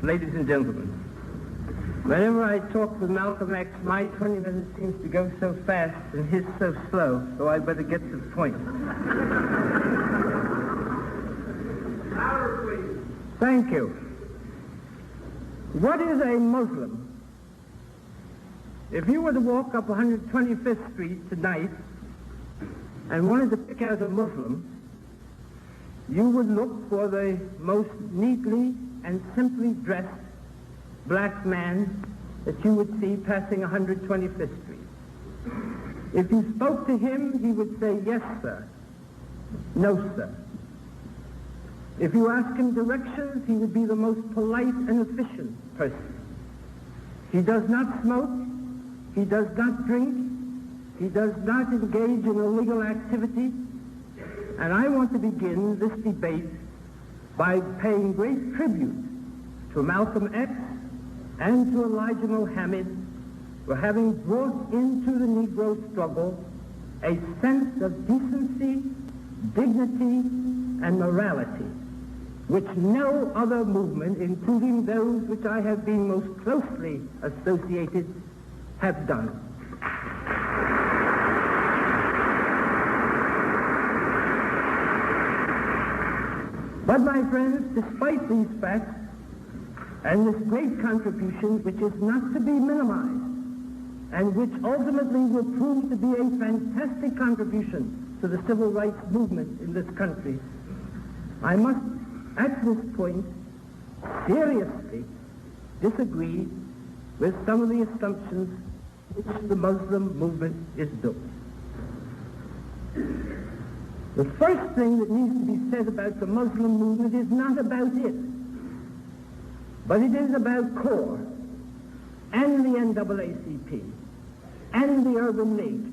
Ladies and gentlemen, whenever I talk with Malcolm X, my 20 minutes seems to go so fast and his so slow, so I better get to the point. Louder, please. Thank you. What is a Muslim? If you were to walk up 125th Street tonight and wanted to pick out a Muslim, you would look for the most neatly and simply dressed black man that you would see passing 125th Street. If you spoke to him, he would say, "Yes, sir," "No, sir." If you asked him directions, he would be the most polite and efficient person. He does not smoke, he does not drink, he does not engage in illegal activity, and I want to begin this debate by paying great tribute to Malcolm X and to Elijah Muhammad for having brought into the Negro struggle a sense of decency, dignity, and morality, which no other movement, including those which I have been most closely associated, have done. But, my friends, despite these facts and this great contribution, which is not to be minimized, and which ultimately will prove to be a fantastic contribution to the civil rights movement in this country, I must, at this point, seriously disagree with some of the assumptions which the Muslim movement is doing. The first thing that needs to be said about the Muslim movement is not about it, but it is about CORE and the NAACP and the Urban League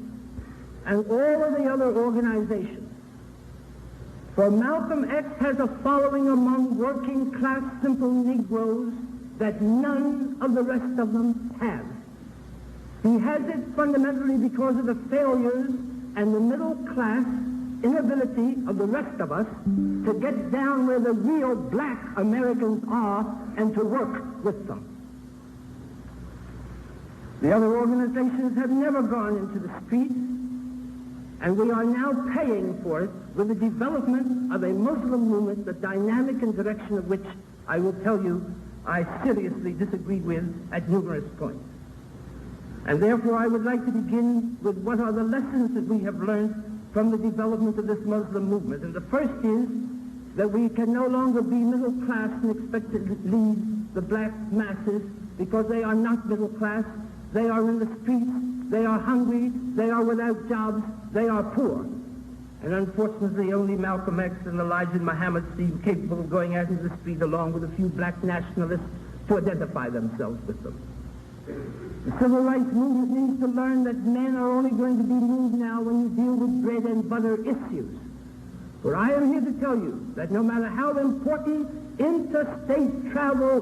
and all of the other organizations. For Malcolm X has a following among working class simple Negroes that none of the rest of them have. He has it fundamentally because of the failures and the middle class inability of the rest of us to get down where the real black Americans are and to work with them. The other organizations have never gone into the streets, and we are now paying for it with the development of a Muslim movement, the dynamic and direction of which I will tell you I seriously disagree with at numerous points. And therefore I would like to begin with what are the lessons that we have learned from the development of this Muslim movement. And the first is that we can no longer be middle class and expect to lead the black masses, because they are not middle class. They are in the streets, they are hungry, they are without jobs, they are poor. And unfortunately only Malcolm X and Elijah Muhammad seem capable of going out into the street along with a few black nationalists to identify themselves with them. The civil rights movement needs to learn that men are only going to be moved now when you deal with bread and butter issues. For I am here to tell you that no matter how important interstate travel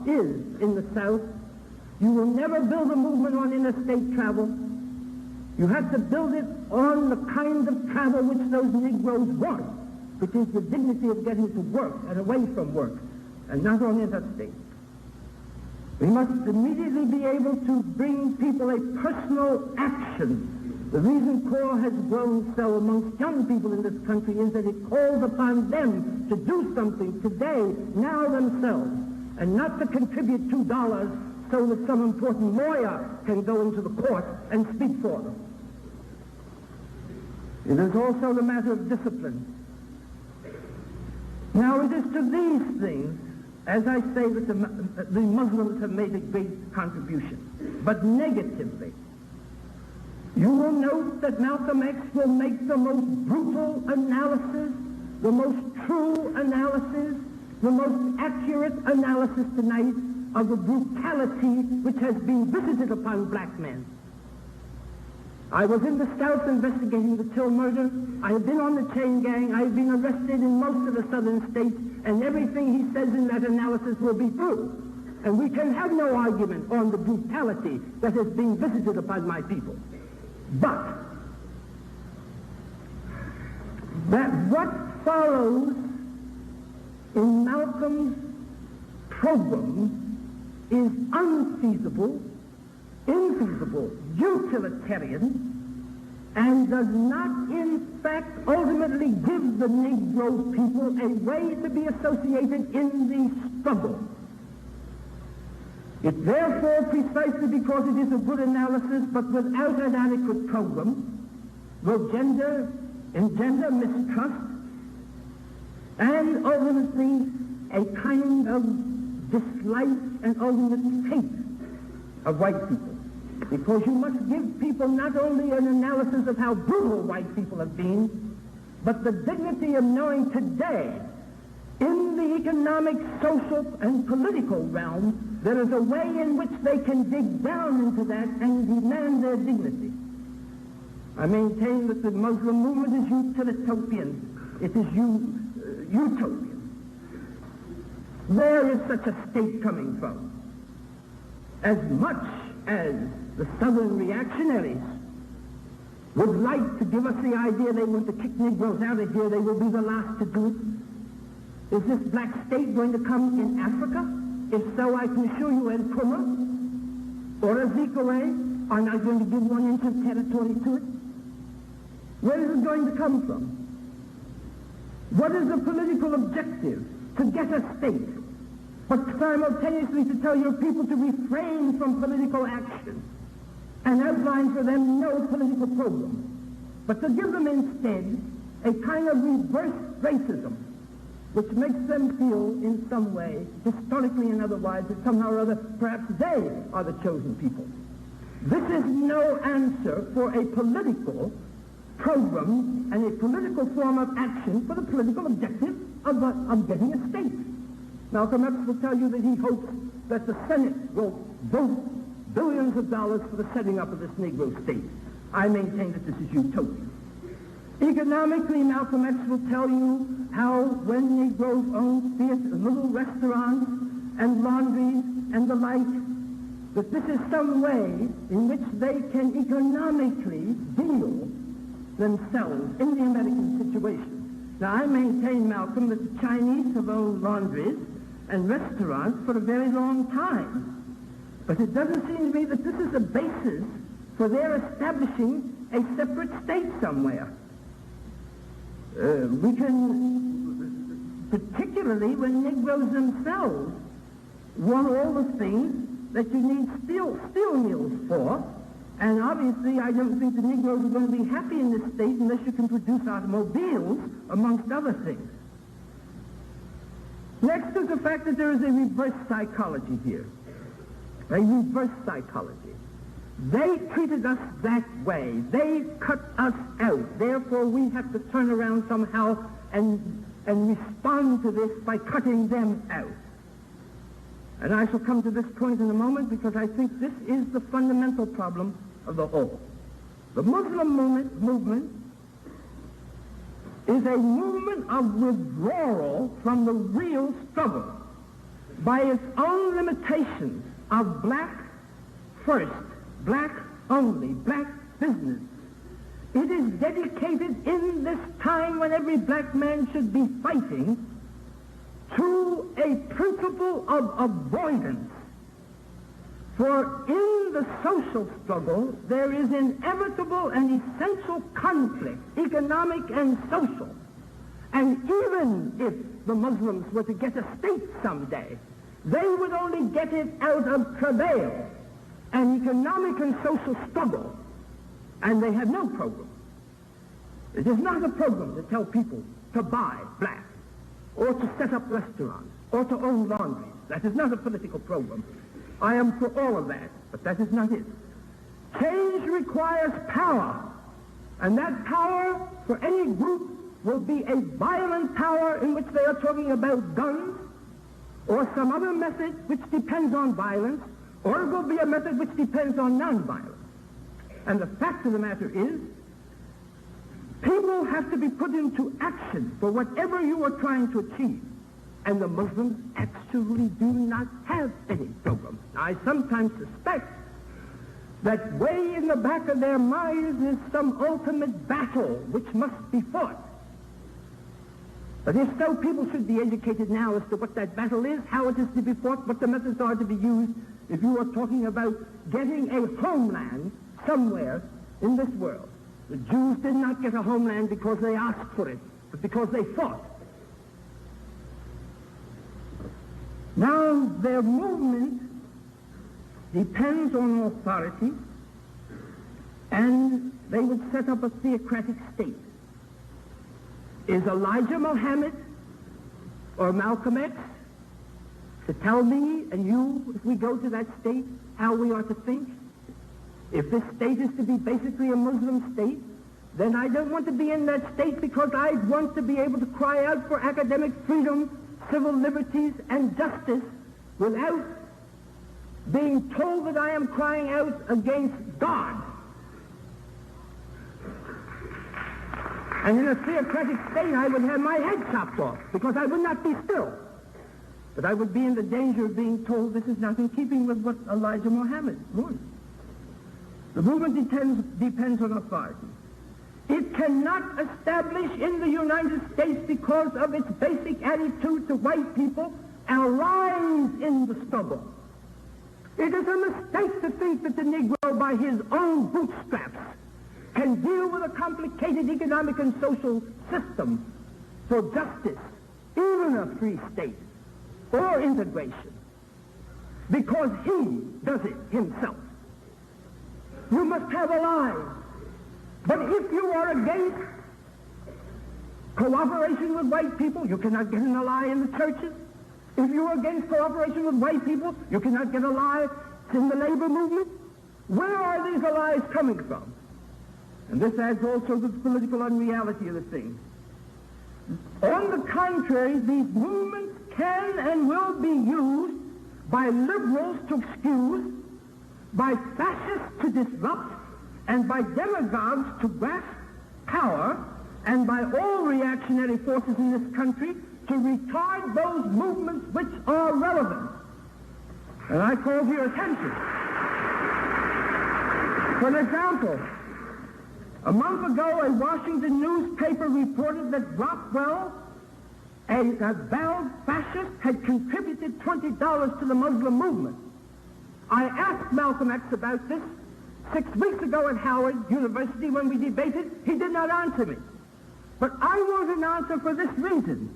is in the South, you will never build a movement on interstate travel. You have to build it on the kind of travel which those Negroes want, which is the dignity of getting to work and away from work, and not on interstate. We must immediately be able to bring people a personal action. The reason CORE has grown so amongst young people in this country is that it calls upon them to do something today, now themselves, and not to contribute $2 so that some important lawyer can go into the court and speak for them. It is also the matter of discipline. Now it is to these things, as I say, that the Muslims have made a great contribution, but negatively. You will note that Malcolm X will make the most brutal analysis, the most true analysis, the most accurate analysis tonight of the brutality which has been visited upon black men. I was in the South investigating the Till murder. I have been on the chain gang. I have been arrested in most of the southern states, and everything he says in that analysis will be true. And we can have no argument on the brutality that has been visited upon my people. But that what follows in Malcolm's program is unfeasible, infeasible, utilitarian, and does not, in fact, ultimately give the Negro people a way to be associated in the struggle. It therefore, precisely because it is a good analysis, but without an adequate program, will engender mistrust and ultimately a kind of dislike and ultimate hate of white people. Because you must give people not only an analysis of how brutal white people have been, but the dignity of knowing today, in the economic, social, and political realm, there is a way in which they can dig down into that and demand their dignity. I maintain that the Muslim movement is utilitarian. It is utopian. Where is such a state coming from? As much as the Southern reactionaries would like to give us the idea they want to kick Negroes out of here, they will be the last to do it. Is this black state going to come in Africa? If so, I can assure you Nkrumah or Azikiwe are not going to give 1 inch of territory to it. Where is it going to come from? What is the political objective? To get a state, but simultaneously to tell your people to refrain from political action and outline for them no political program, but to give them instead a kind of reverse racism, which makes them feel in some way, historically and otherwise, that somehow or other perhaps they are the chosen people. This is no answer for a political program and a political form of action for the political objective of getting a state. Malcolm X will tell you that he hopes that the Senate will vote billions of dollars for the setting up of this Negro state. I maintain that this is utopia. Economically, Malcolm X will tell you how when Negroes own theaters, little restaurants and laundries and the like, that this is some way in which they can economically deal themselves in the American situation. Now, I maintain, Malcolm, that the Chinese have owned laundries and restaurants for a very long time. But it doesn't seem to me that this is a basis for their establishing a separate state somewhere. We can, particularly when Negroes themselves want all the things that you need steel mills for. And obviously, I don't think the Negroes are going to be happy in this state unless you can produce automobiles, amongst other things. Next is the fact that there is a reverse psychology here. A reverse psychology. They treated us that way. They cut us out. Therefore, we have to turn around somehow and respond to this by cutting them out. And I shall come to this point in a moment because I think this is the fundamental problem of the whole. The Muslim movement is a movement of withdrawal from the real struggle by its own limitations of black first, black only, black business. It is dedicated in this time when every black man should be fighting to a principle of avoidance. For in the social struggle, there is inevitable and essential conflict, economic and social. And even if the Muslims were to get a state someday, they would only get it out of travail and economic and social struggle. And they have no program. It is not a program to tell people to buy black, or to set up restaurants, or to own laundries. That is not a political program. I am for all of that, but that is not it. Change requires power, and that power for any group will be a violent power in which they are talking about guns, or some other method which depends on violence, or it will be a method which depends on nonviolence. And the fact of the matter is, people have to be put into action for whatever you are trying to achieve. And the Muslims actually do not have any program. I sometimes suspect that way in the back of their minds is some ultimate battle which must be fought. But if so, people should be educated now as to what that battle is, how it is to be fought, what the methods are to be used, if you are talking about getting a homeland somewhere in this world. The Jews did not get a homeland because they asked for it, but because they fought. Now, their movement depends on authority, and they would set up a theocratic state. Is Elijah Muhammad or Malcolm X to tell me and you, if we go to that state, how we are to think? If this state is to be basically a Muslim state, then I don't want to be in that state because I want to be able to cry out for academic freedom, civil liberties, and justice without being told that I am crying out against God. And in a theocratic state, I would have my head chopped off because I would not be still. But I would be in the danger of being told this is not in keeping with what Elijah Muhammad wanted. The movement depends on authority. It cannot establish in the United States, because of its basic attitude to white people, allies in the struggle. It is a mistake to think that the Negro, by his own bootstraps, can deal with a complicated economic and social system for justice, even a free state, or integration, because he does it himself. You must have allies. But if you are against cooperation with white people, you cannot get an ally in the churches. If you are against cooperation with white people, you cannot get allies in the labor movement. Where are these allies coming from? And this adds also to the political unreality of the thing. On the contrary, these movements can and will be used by liberals to excuse, by fascists to disrupt, and by demagogues to grasp power, and by all reactionary forces in this country to retard those movements which are relevant. And I call to your attention. For example, a month ago, a Washington newspaper reported that Rockwell, a vowed fascist, had contributed $20 to the Muslim movement. I asked Malcolm X about this 6 weeks ago at Howard University when we debated. He did not answer me. But I want an answer for this reason.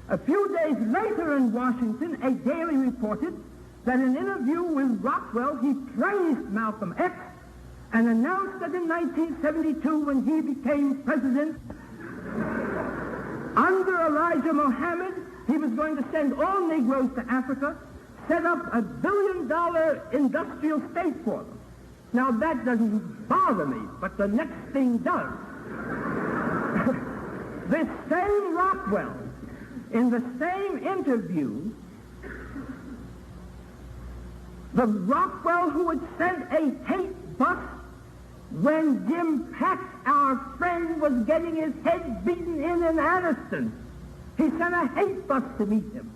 A few days later in Washington, a daily reported that in an interview with Rockwell, he praised Malcolm X and announced that in 1972, when he became president, under Elijah Muhammad, he was going to send all Negroes to Africa, set up $1 billion industrial state for them. Now, that doesn't bother me, but the next thing does. This same Rockwell, in the same interview, the Rockwell who had sent a hate bus when Jim Pack, our friend, was getting his head beaten in Anniston. He sent a hate bus to meet him.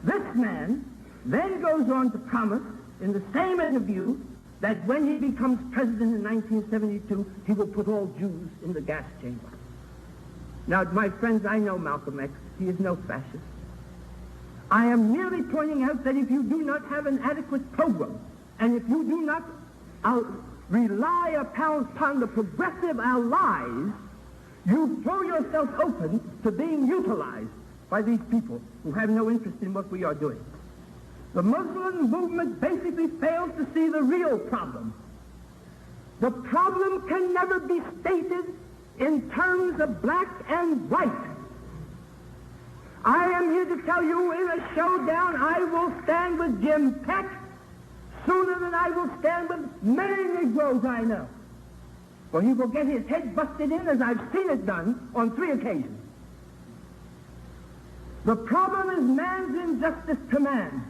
This man then goes on to promise in the same interview that when he becomes president in 1972, he will put all Jews in the gas chamber. Now, my friends, I know Malcolm X. He is no fascist. I am merely pointing out that if you do not have an adequate program, and if you do not rely upon the progressive allies, you throw yourself open to being utilized by these people who have no interest in what we are doing. The Muslim movement basically fails to see the real problem. The problem can never be stated in terms of black and white. I am here to tell you, in a showdown, I will stand with Jim Peck sooner than I will stand with many Negroes I know. For he will get his head busted in, as I've seen it done, on 3 occasions. The problem is man's injustice to man.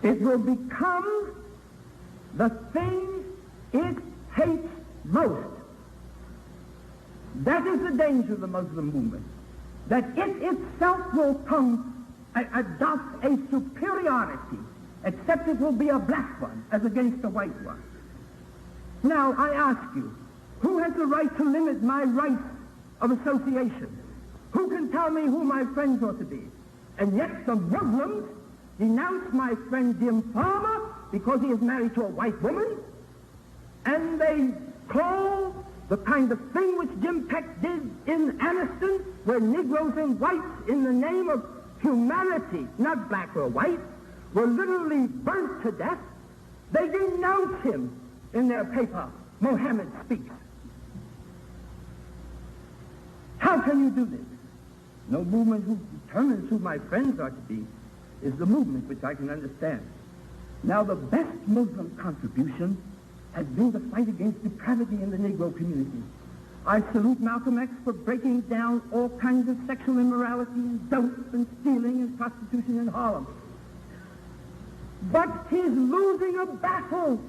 It will become the thing it hates most. That is the danger of the Muslim movement, that it itself will adopt a superiority, except it will be a black one as against a white one. Now, I ask you, Who has the right to limit my rights of association? Who can tell me who my friends ought to be? And yet the Muslims denounce my friend Jim Farmer because he is married to a white woman, and they call the kind of thing which Jim Peck did in Anniston, where Negroes and whites, in the name of humanity, not black or white, were literally burnt to death. They denounce him in their paper, Mohammed Speaks. How can you do this? No movement who determines who my friends are to be is the movement which I can understand. Now, the best Muslim contribution has been the fight against depravity in the Negro community. I salute Malcolm X for breaking down all kinds of sexual immorality and dope and stealing and prostitution in Harlem. But he's losing a battle.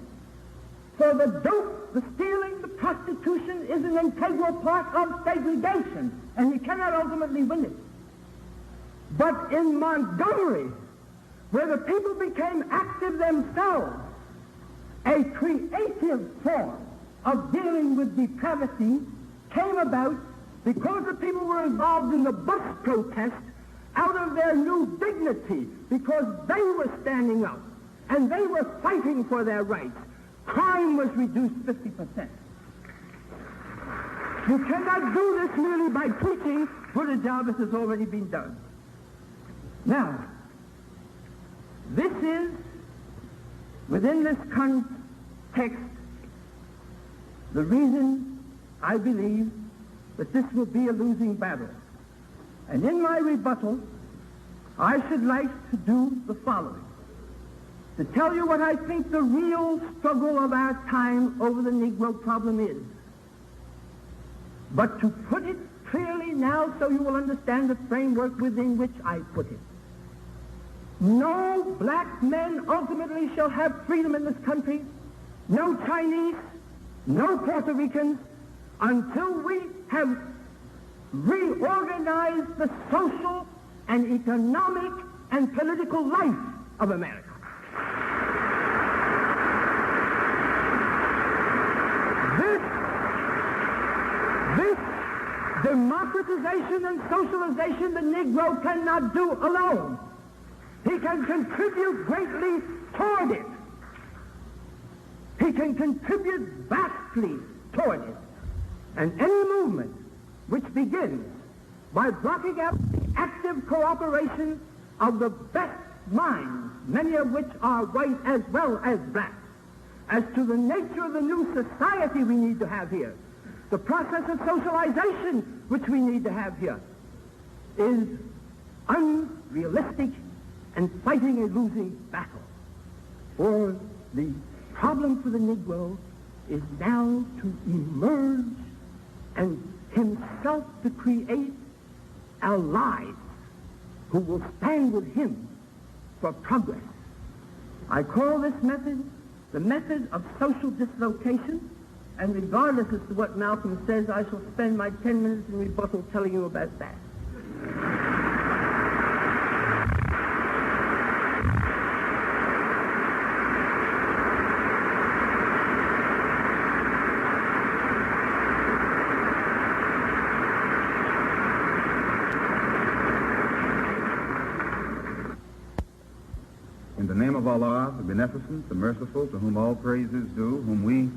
For the dope, the stealing, the prostitution is an integral part of segregation, and he cannot ultimately win it. But in Montgomery, where the people became active themselves, a creative form of dealing with depravity came about because the people were involved in the bus protest out of their new dignity, because they were standing up and they were fighting for their rights. Crime was reduced 50%. You cannot do this merely by preaching for a job that has already been done. Now, this is, within this context, the reason I believe that this will be a losing battle. And in my rebuttal, I should like to do the following: to tell you what I think the real struggle of our time over the Negro problem is, but to put it clearly now so you will understand the framework within which I put it. No black men ultimately shall have freedom in this country, no Chinese, no Puerto Ricans, until we have reorganized the social and economic and political life of America. This democratization and socialization the Negro cannot do alone. He can contribute greatly toward it. He can contribute vastly toward it. And any movement which begins by blocking out the active cooperation of the best minds, many of which are white as well as black, as to the nature of the new society we need to have here, the process of socialization which we need to have here, is unrealistic and fighting a losing battle. For the problem for the Negro is now to emerge and himself to create allies who will stand with him for progress. I call this method the method of social dislocation, and regardless as to what Malcolm says, I shall spend my 10 minutes in rebuttal telling you about that. In the name of Allah, the Beneficent, the Merciful, to whom all praise is due, whom we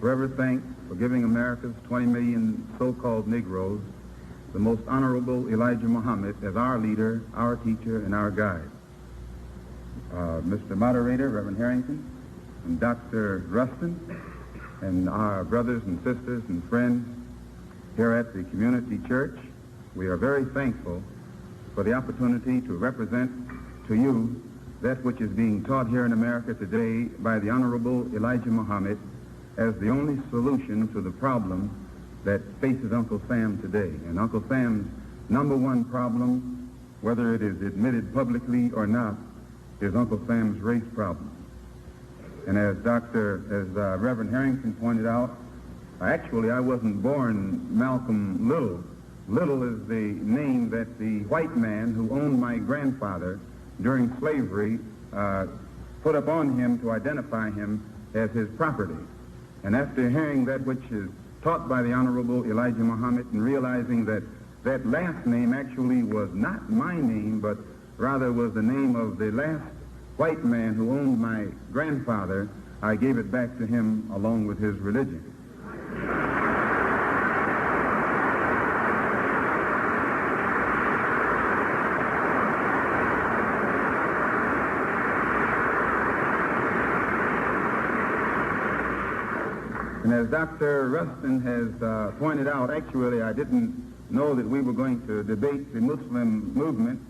forever thank for giving America's 20 million so-called Negroes the most honorable Elijah Muhammad as our leader, our teacher, and our guide. Mr. Moderator, Reverend Harrington, and Dr. Rustin, and our brothers and sisters and friends here at the Community Church, we are very thankful for the opportunity to represent to you that which is being taught here in America today by the Honorable Elijah Muhammad as the only solution to the problem that faces Uncle Sam today. And Uncle Sam's number one problem, whether it is admitted publicly or not, is Uncle Sam's race problem. And as Reverend Harrington pointed out, actually I wasn't born Malcolm Little. Little is the name that the white man who owned my grandfather during slavery put upon him to identify him as his property. And after hearing that which is taught by the Honorable Elijah Muhammad, and realizing that that last name actually was not my name, but rather was the name of the last white man who owned my grandfather, I gave it back to him along with his religion. And as Dr. Rustin has pointed out, actually I didn't know that we were going to debate the Muslim movement.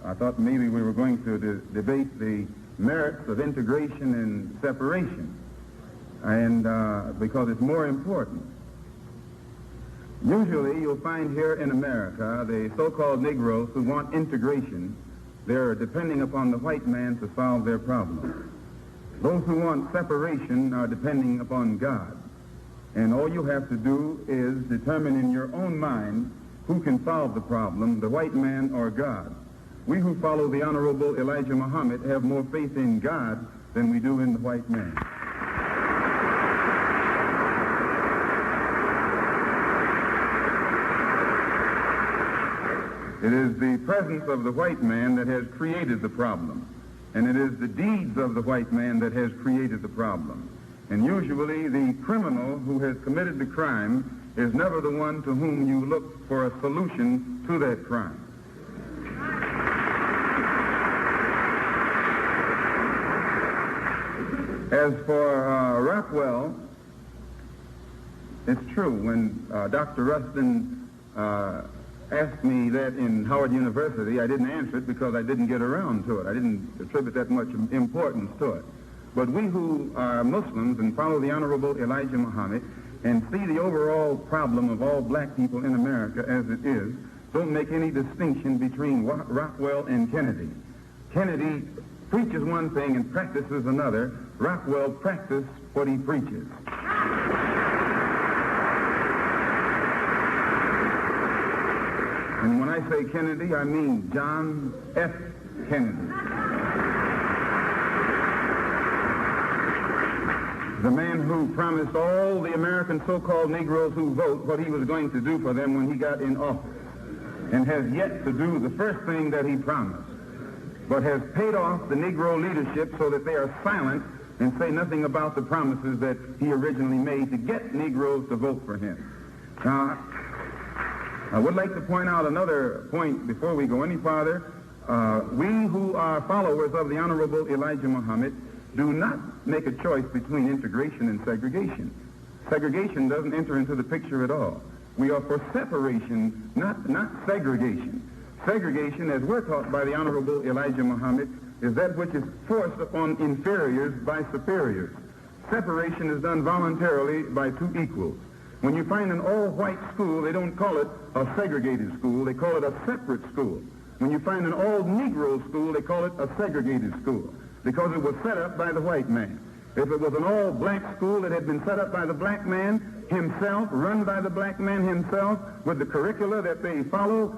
I thought maybe we were going to debate the merits of integration and separation, and because it's more important. Usually you'll find here in America the so-called Negroes who want integration, they're depending upon the white man to solve their problems. Those who want separation are depending upon God. And all you have to do is determine in your own mind who can solve the problem, the white man or God. We who follow the Honorable Elijah Muhammad have more faith in God than we do in the white man. It is the presence of the white man that has created the problem, and it is the deeds of the white man that has created the problem. And usually the criminal who has committed the crime is never the one to whom you look for a solution to that crime. As for Rockwell, it's true. When Dr. Rustin asked me that in Howard University, I didn't answer it because I didn't get around to it. I didn't attribute that much importance to it. But we who are Muslims and follow the Honorable Elijah Muhammad and see the overall problem of all black people in America as it is, don't make any distinction between Rockwell and Kennedy. Kennedy preaches one thing and practices another. Rockwell practiced what he preaches. And when I say Kennedy, I mean John F. Kennedy. The man who promised all the American so-called Negroes who vote what he was going to do for them when he got in office, and has yet to do the first thing that he promised, but has paid off the Negro leadership so that they are silent and say nothing about the promises that he originally made to get Negroes to vote for him. Now, I would like to point out another point before we go any farther. We who are followers of the Honorable Elijah Muhammad do not make a choice between integration and segregation. Segregation doesn't enter into the picture at all. We are for separation, not segregation. Segregation, as we're taught by the Honorable Elijah Muhammad, is that which is forced upon inferiors by superiors. Separation is done voluntarily by two equals. When you find an all-white school, they don't call it a segregated school, they call it a separate school. When you find an all-Negro school, they call it a segregated school, because it was set up by the white man. If it was an all-black school that had been set up by the black man himself, run by the black man himself, with the curricula that they follow,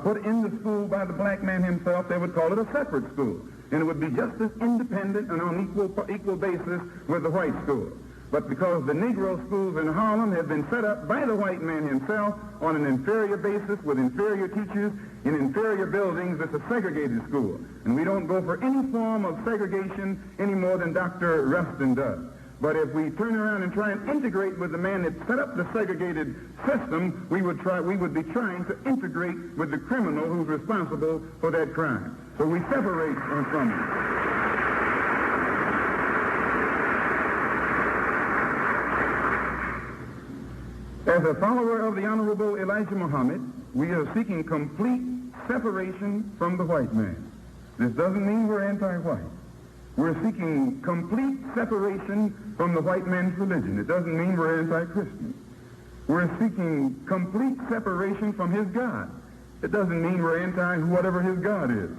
put in the school by the black man himself, they would call it a separate school. And it would be just as independent and on equal basis with the white school. But because the Negro schools in Harlem have been set up by the white man himself on an inferior basis with inferior teachers in inferior buildings, it's a segregated school. And we don't go for any form of segregation any more than Dr. Rustin does. But if we turn around and try and integrate with the man that set up the segregated system, we would be trying to integrate with the criminal who's responsible for that crime. So we separate from him. As a follower of the Honorable Elijah Muhammad, we are seeking complete separation from the white man. This doesn't mean we're anti-white. We're seeking complete separation from the white man's religion. It doesn't mean we're anti-Christian. We're seeking complete separation from his God. It doesn't mean we're anti-whatever his God is.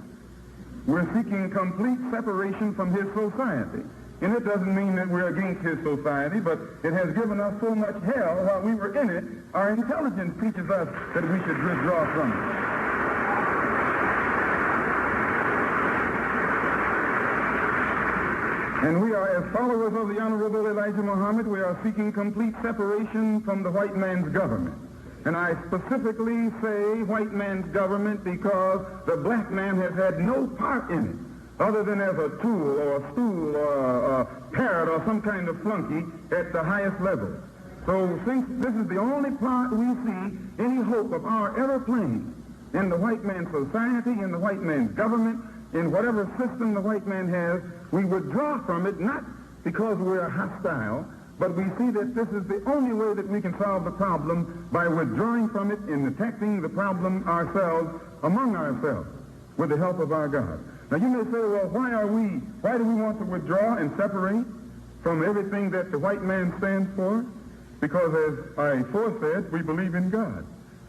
We're seeking complete separation from his society. And it doesn't mean that we're against his society, but it has given us so much hell while we were in it, our intelligence teaches us that we should withdraw from it. And we are, as followers of the Honorable Elijah Muhammad, we are seeking complete separation from the white man's government. And I specifically say white man's government because the black man has had no part in it, other than as a tool or a stool or a parrot or some kind of flunky at the highest level. So since this is the only part we see any hope of our ever playing in the white man's society, in the white man's government, in whatever system the white man has, we withdraw from it, not because we're hostile, but we see that this is the only way that we can solve the problem, by withdrawing from it and attacking the problem ourselves, among ourselves, with the help of our God. Now you may say, well, why do we want to withdraw and separate from everything that the white man stands for? Because as I foresaid, we believe in God.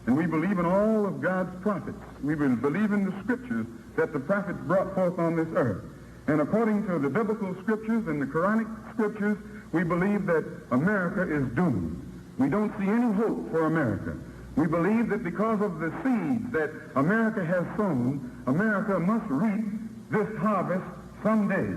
And we believe in all of God's prophets. We believe in the scriptures that the prophets brought forth on this earth. And according to the biblical scriptures and the Quranic scriptures, we believe that America is doomed. We don't see any hope for America. We believe that because of the seeds that America has sown, America must reap this harvest someday.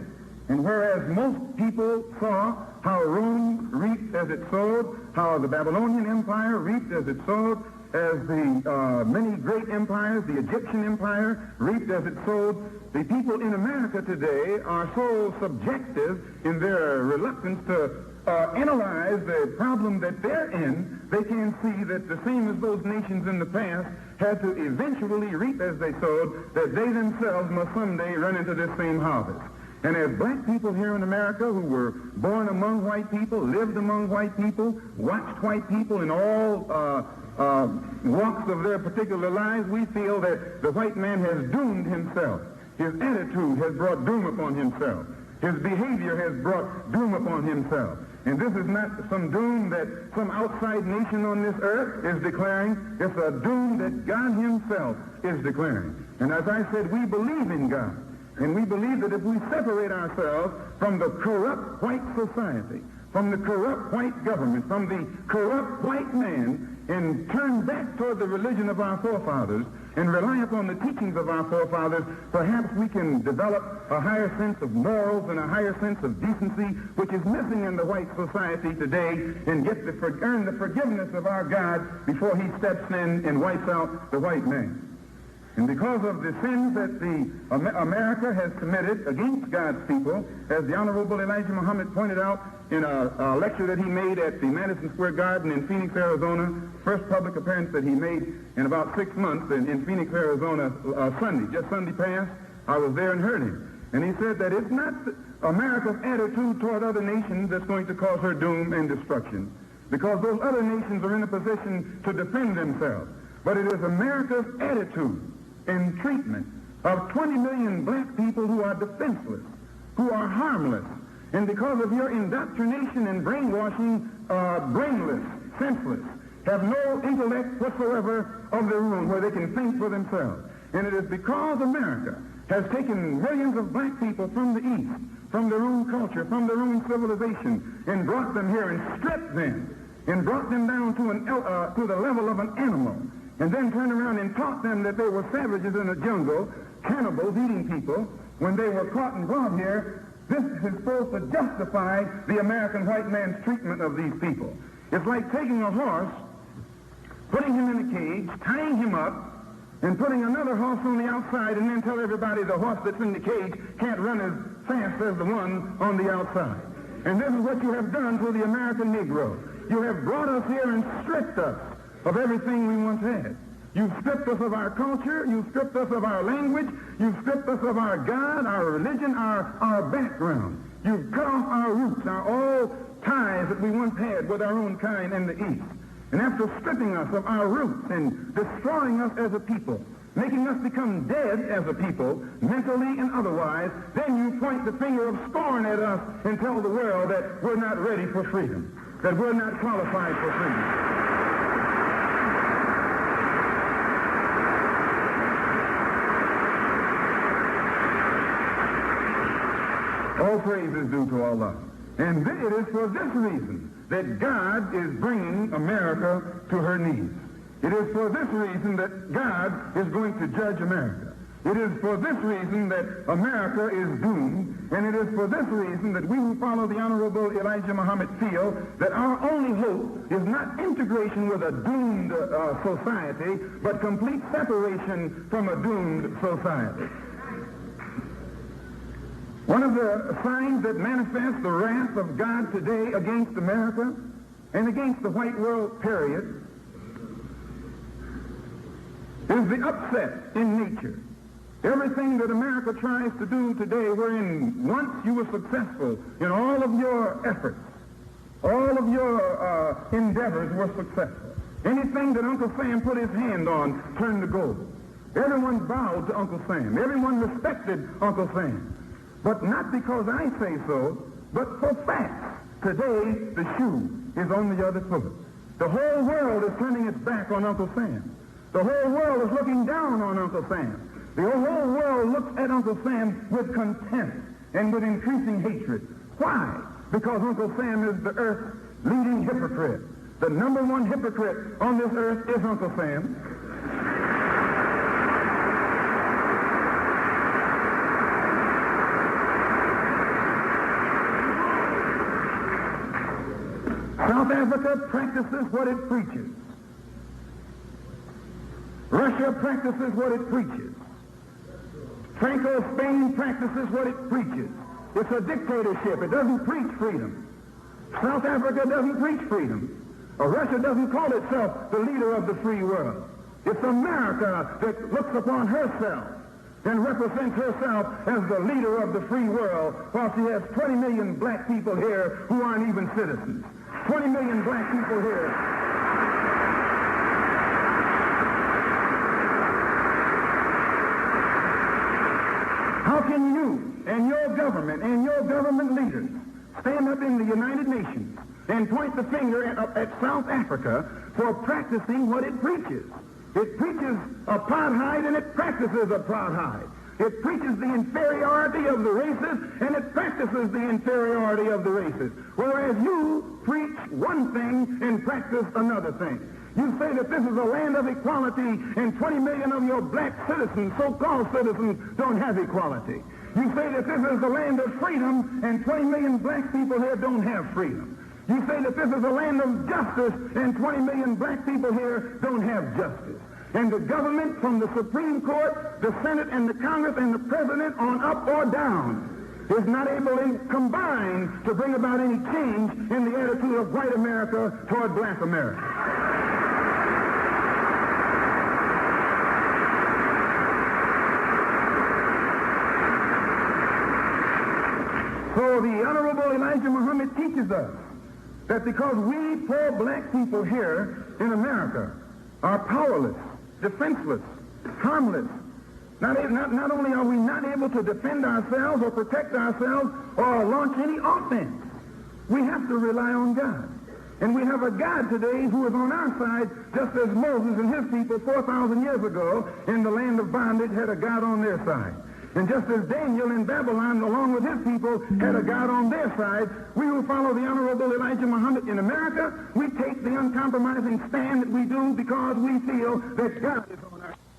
And whereas most people saw how Rome reaped as it sowed, how the Babylonian Empire reaped as it sowed, as the many great empires, the Egyptian Empire reaped as it sowed, the people in America today are so subjective in their reluctance to analyze the problem that they're in, they can see that the same as those nations in the past had to eventually reap as they sowed, that they themselves must someday run into this same harvest. And as black people here in America who were born among white people, lived among white people, watched white people in all walks of their particular lives, we feel that the white man has doomed himself. His attitude has brought doom upon himself. His behavior has brought doom upon himself. And this is not some doom that some outside nation on this earth is declaring. It's a doom that God himself is declaring. And as I said, we believe in God. And we believe that if we separate ourselves from the corrupt white society, from the corrupt white government, from the corrupt white man, and turn back toward the religion of our forefathers and rely upon the teachings of our forefathers, perhaps we can develop a higher sense of morals and a higher sense of decency, which is missing in the white society today, and earn the forgiveness of our God before he steps in and wipes out the white man. And because of the sins that America has committed against God's people, as the Honorable Elijah Muhammad pointed out in a lecture that he made at the Madison Square Garden in Phoenix, Arizona, first public appearance that he made in about 6 months in Phoenix, Arizona, just Sunday past, I was there and heard him. And he said that it's not America's attitude toward other nations that's going to cause her doom and destruction, because those other nations are in a position to defend themselves. But it is America's attitude and treatment of 20 million black people who are defenseless, who are harmless, and because of your indoctrination and brainwashing, brainless, senseless, have no intellect whatsoever of their own where they can think for themselves. And it is because America has taken millions of black people from the East, from their own culture, from their own civilization, and brought them here and stripped them and brought them down to the level of an animal, and then turned around and taught them that they were savages in the jungle, cannibals eating people. When they were caught and brought here, this is supposed to justify the American white man's treatment of these people. It's like taking a horse, putting him in a cage, tying him up, and putting another horse on the outside, and then tell everybody the horse that's in the cage can't run as fast as the one on the outside. And this is what you have done to the American Negro. You have brought us here and stripped us of everything we once had. You've stripped us of our culture. You've stripped us of our language. You've stripped us of our God, our religion, our background. You've cut off our roots, all ties that we once had with our own kind in the East. And after stripping us of our roots and destroying us as a people, making us become dead as a people, mentally and otherwise, then you point the finger of scorn at us and tell the world that we're not ready for freedom, that we're not qualified for freedom. All praise is due to Allah. And it is for this reason that God is bringing America to her knees. It is for this reason that God is going to judge America. It is for this reason that America is doomed, and it is for this reason that we who follow the Honorable Elijah Muhammad feel that our only hope is not integration with a doomed society, but complete separation from a doomed society. One of the signs that manifests the wrath of God today against America and against the white world, period, is the upset in nature. Everything that America tries to do today, wherein once you were successful in all of your efforts, all of your endeavors were successful. Anything that Uncle Sam put his hand on turned to gold. Everyone bowed to Uncle Sam. Everyone respected Uncle Sam. But not because I say so, but for facts. Today, the shoe is on the other foot. The whole world is turning its back on Uncle Sam. The whole world is looking down on Uncle Sam. The whole world looks at Uncle Sam with contempt and with increasing hatred. Why? Because Uncle Sam is the earth's leading hypocrite. The number one hypocrite on this earth is Uncle Sam. South Africa practices what it preaches. Russia practices what it preaches. Franco Spain practices what it preaches. It's a dictatorship. It doesn't preach freedom. South Africa doesn't preach freedom. Russia doesn't call itself the leader of the free world. It's America that looks upon herself and represents herself as the leader of the free world, while she has 20 million black people here who aren't even citizens. 20 million black people here. How can you and your government leaders stand up in the United Nations and point the finger at South Africa for practicing what it preaches? It preaches apartheid and it practices apartheid. It preaches the inferiority of the races and it practices the inferiority of the races. Whereas you preach one thing and practice another thing. You say that this is a land of equality and 20 million of your black citizens, so-called citizens, don't have equality. You say that this is a land of freedom and 20 million black people here don't have freedom. You say that this is a land of justice and 20 million black people here don't have justice. And the government, from the Supreme Court, the Senate, and the Congress, and the President, on up or down, is not able to combine to bring about any change in the attitude of white America toward black America. So the Honorable Elijah Muhammad teaches us that because we poor black people here in America are powerless, defenseless, harmless, not only are we not able to defend ourselves or protect ourselves or launch any offense, we have to rely on God. And we have a God today who is on our side, just as Moses and his people 4,000 years ago in the land of bondage had a God on their side. And just as Daniel in Babylon, along with his people, had a God on their side, we who follow the Honorable Elijah Muhammad in America, we take the uncompromising stand that we do because we feel that God is on our side.